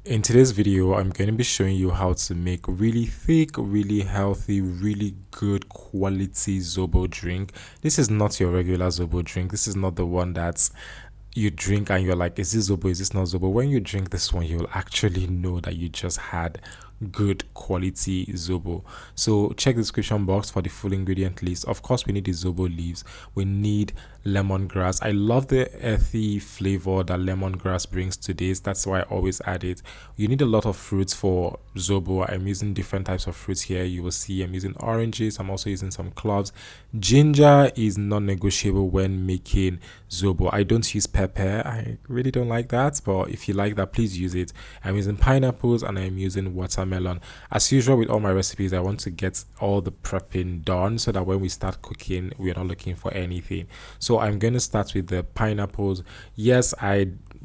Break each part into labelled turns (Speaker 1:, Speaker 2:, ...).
Speaker 1: In today's video, I'm going to be showing you how to make really thick, really healthy, really good quality Zobo drink. This is not your regular Zobo drink. This is not the one that's you drink and you're like, is this Zobo? Is this not Zobo? When you drink this one, you'll actually know that you just had good quality Zobo. So check the description box for the full ingredient list. Of course, we need the Zobo leaves. We need lemongrass. I love the earthy flavor that lemongrass brings to this. That's why I always add it. You need a lot of fruits for Zobo. I'm using different types of fruits here. You will see I'm using oranges. I'm also using some cloves. Ginger is non-negotiable when making Zobo. I don't use pepper. I really don't like that, but if you like that, please use it. I'm using pineapples and I'm using watermelon. As usual with all my recipes, I want to get all the prepping done so that when we start cooking, we're not looking for anything. So I'm going to start with the pineapples. Yes,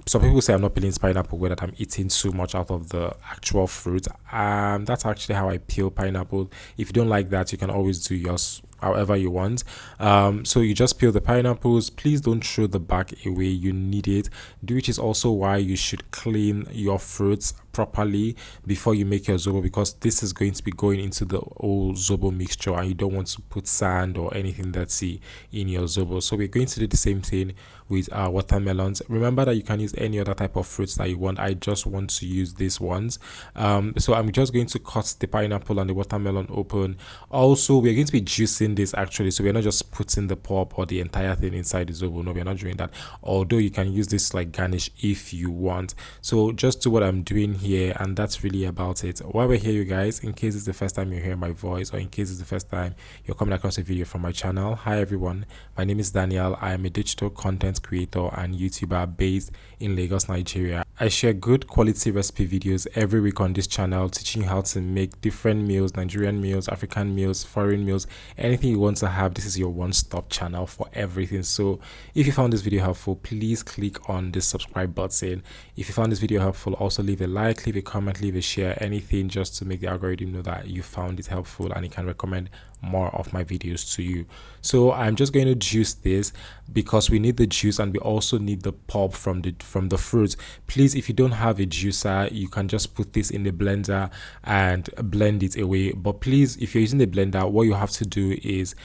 Speaker 1: some people say I'm not peeling pineapple, where that I'm eating too much out of the actual fruit. That's actually how I peel pineapple. If you don't like that, you can always do yours however you want. So you just peel the pineapples. Please don't throw the back away. You need it, which is also why you should clean your fruits properly before you make your Zobo, because this is going to be going into the old Zobo mixture and you don't want to put sand or anything dirty in your Zobo. So we're going to do the same thing with our watermelons. Remember that you can use any other type of fruits that you want. I just want to use these ones. So I'm just going to cut the pineapple and the watermelon open. Also, we're going to be juicing this actually, so we're not just putting the pulp or the entire thing inside the Zobo. No, we're not doing that, although you can use this like garnish if you want. So just do what I'm doing here, and that's really about it. While we're here, you guys, in case it's the first time you hear my voice, or in case it's the first time you're coming across a video from my channel, hi everyone, my name is Daniel. I am a digital content creator and YouTuber based in Lagos, Nigeria. I share good quality recipe videos every week on this channel, teaching you how to make different meals, Nigerian meals, African meals, foreign meals, anything you want to have. This is your one-stop channel for everything. So if you found this video helpful, please click on the subscribe button. If you found this video helpful, also leave a like, leave a comment, leave a share, anything just to make the algorithm know that you found it helpful and it can recommend more of my videos to you. So I'm just going to juice this because we need the juice and we also need the pulp from the fruit. Please, if you don't have a juicer, you can just put this in the blender and blend it away. But please, if you're using the blender, what you have to do is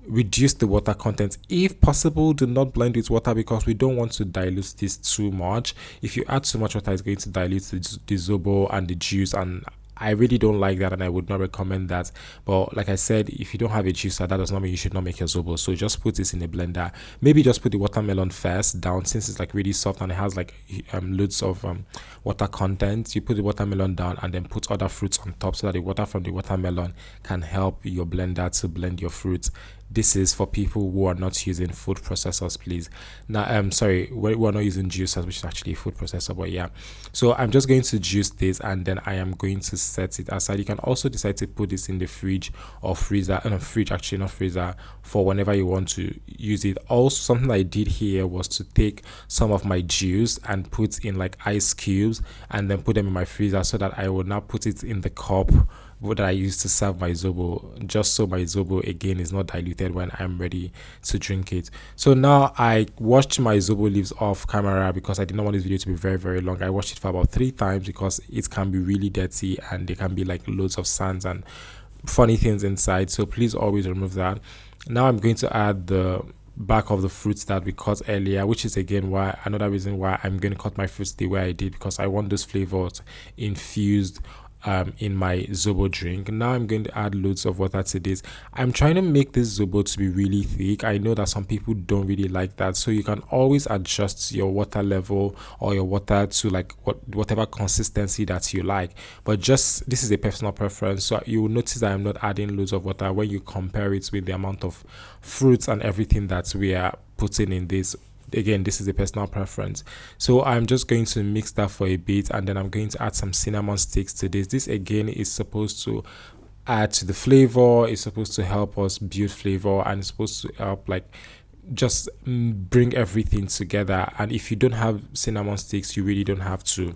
Speaker 1: reduce the water content. If possible, do not blend with water because we don't want to dilute this too much. If you add too much water, it's going to dilute the Zobo and the juice, and I really don't like that and I would not recommend that. But like I said, if you don't have a juicer, that does not mean you should not make your Zobo. So just put this in a blender. Maybe just put the watermelon first down, since it's like really soft and it has like loads of water content. You put the watermelon down and then put other fruits on top so that the water from the watermelon can help your blender to blend your fruits. This is for people who are not using food processors, please. Now sorry, we're not using juicers, which is actually a food processor, but yeah. So I'm just going to juice this and then I am going to set it aside. You can also decide to put this in the fridge or freezer, fridge actually, not freezer, for whenever you want to use it. Also, something I did here was to take some of my juice and put in like ice cubes and then put them in my freezer so that I will now put it in the cup that I used to serve my Zobo, just so my Zobo again is not diluted when I'm ready to drink it. So now I washed my Zobo leaves off camera because I did not want this video to be very long. I washed it for about 3 times because it can be really dirty and there can be like loads of sands and funny things inside, so please always remove that. Now I'm going to add the back of the fruits that we cut earlier, which is again why another reason why I'm going to cut my fruits the way I did, because I want those flavors infused in my Zobo drink. Now I'm going to add loads of water to this. I'm trying to make this Zobo to be really thick. I know that some people don't really like that, so you can always adjust your water level or your water to like whatever consistency that you like, but just this is a personal preference. So you will notice that I'm not adding loads of water when you compare it with the amount of fruits and everything that we are putting in this. Again, this is a personal preference. So I'm just going to mix that for a bit and then I'm going to add some cinnamon sticks to this. This again is supposed to add to the flavor, it's supposed to help us build flavor, and it's supposed to help like just bring everything together. And if you don't have cinnamon sticks, you really don't have to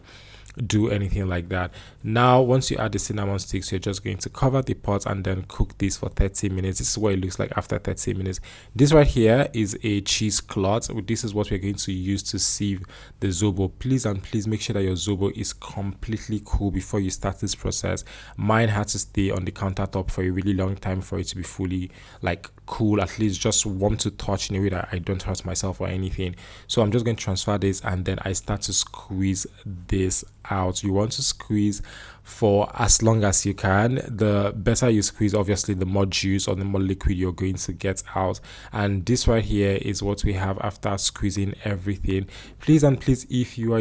Speaker 1: do anything like that. Now once you add the cinnamon sticks, you're just going to cover the pot and then cook this for 30 minutes. This is what it looks like after 30 minutes. This right here is a cheesecloth. This is what we're going to use to sieve the Zobo. Please and please make sure that your Zobo is completely cool before you start this process. Mine had to stay on the countertop for a really long time for it to be fully like cool, at least just warm to touch in a way that I don't hurt myself or anything. So I'm just going to transfer this and then I start to squeeze this out. You want to squeeze for as long as you can. The better you squeeze, obviously the more juice or the more liquid you're going to get out. And this right here is what we have after squeezing everything. Please and please, if you're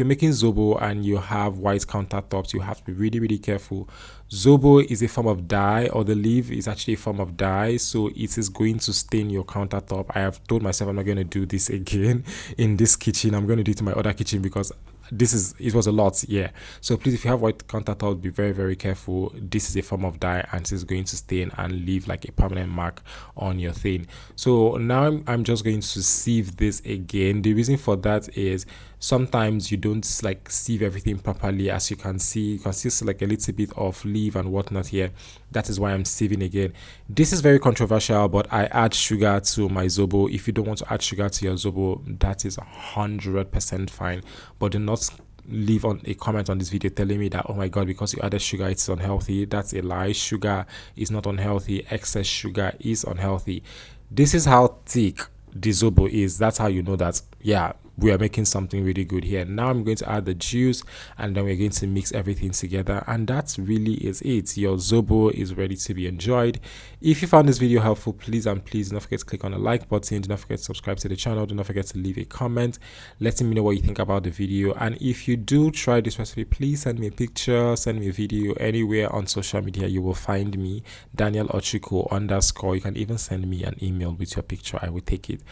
Speaker 1: making Zobo and you have white countertops, you have to be really careful. Zobo is a form of dye, or the leaf is actually a form of dye, so it is going to stain your countertop. I have told myself I'm not going to do this again in this kitchen. I'm going to do it in my other kitchen because it was a lot. Yeah, so please, if you have white countertop, be very careful. This is a form of dye and it is going to stain and leave like a permanent mark on your thing. So now I'm just going to sieve this again. The reason for that is sometimes you don't like sieve everything properly. As you can see like a little bit of leaf and whatnot here. That is why I'm sieving again. This is very controversial, but I add sugar to my Zobo. If you don't want to add sugar to your Zobo, that is 100% fine, but do not leave on a comment on this video telling me that, oh my god, because you added sugar it's unhealthy. That's a lie. Sugar is not unhealthy. Excess sugar is unhealthy. This is how thick the Zobo is. That's how you know that, yeah, we are making something really good here. Now I'm going to add the juice and then we're going to mix everything together, and that really is it. Your Zobo is ready to be enjoyed. If you found this video helpful, please and please do not forget to click on the like button. Do not forget to subscribe to the channel. Do not forget to leave a comment letting me know what you think about the video. And if you do try this recipe, please send me a picture, send me a video. Anywhere on social media you will find me, Daniel_. You can even send me an email with your picture. I will take it.